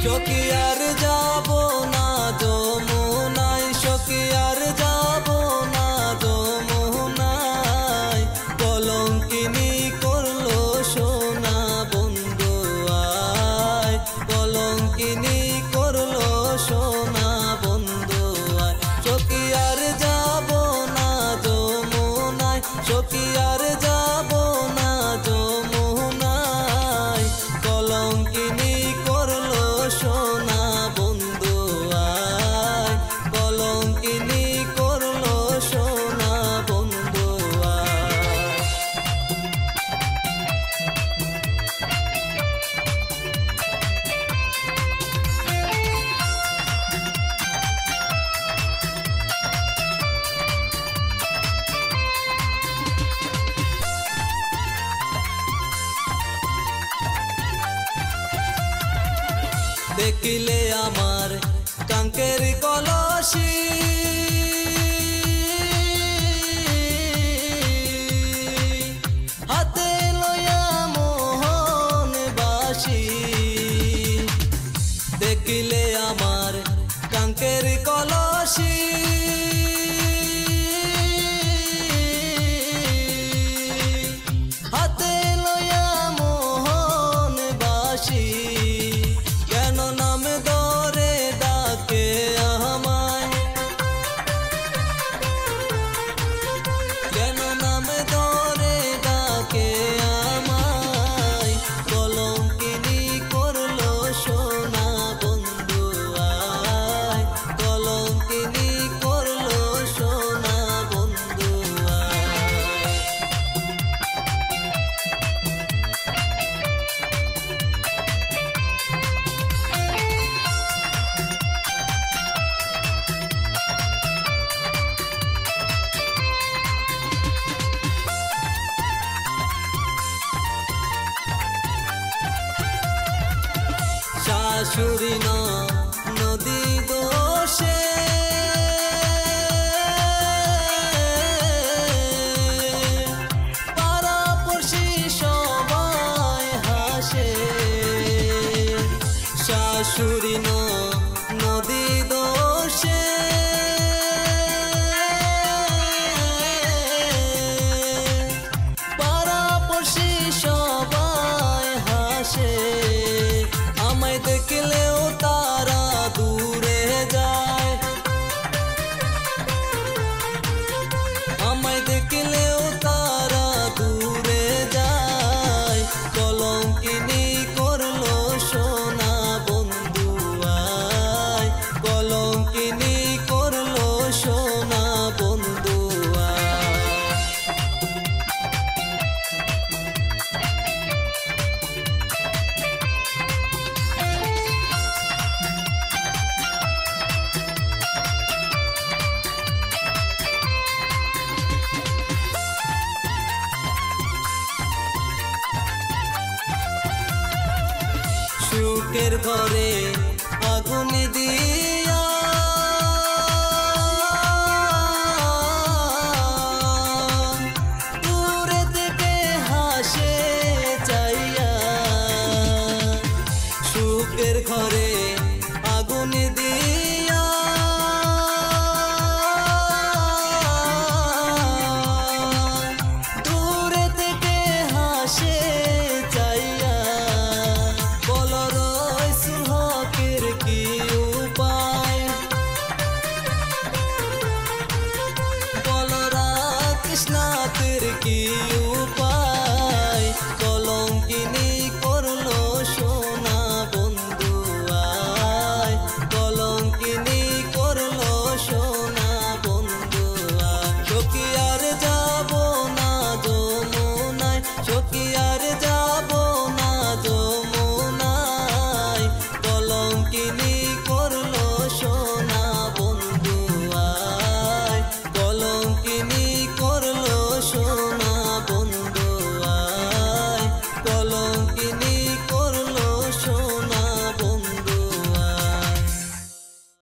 সখী আর যাব না যমুনায়, সখী আর যাব না যমুনায়, কলঙ্কিনী করলো সোনা বন্ধু আয়, কলঙ্কিনী করলো সোনা বন্ধু আয়। সখী আর যাব না যমুনায়, সখী আর যাব না যমুনায়, কলঙ্কিনী করলো সোনা বন্ধু আয়, কলঙ্কিনী করলো সোনা বন্ধু আয়। দেখিলে আমার কাঙ্কের কলসি, হাতে লয়া মোহন বাসি, দেখিলে আমার কাঙ্কের কলসি, হাতে লয়া মোহন বাসি, কেন নাম ধরে ডাকে আমায়, কেন নাম ধরে ডাকে আমায়, কলঙ্কিনী করলো সোনা বন্ধু আয়, কলঙ্কিনী করলো সোনা বন্ধু আয়। শাশুড়ি নদী দোষে, পাড়াপড়শি সবাই হাসে, শাশুড়ি নদী দোষে, পাড়াপড়শি সবাই হাসে, আমায় দেখলেও তারা দূরে যায়, আমায় দেখলেও তারা দূরে যায়, কলঙ্কিনী করলো সোনা বন্ধু আয়, কলঙ্কিনী করলো সোনা বন্ধু আয়। সুখের ঘরে আগুন দিয়ে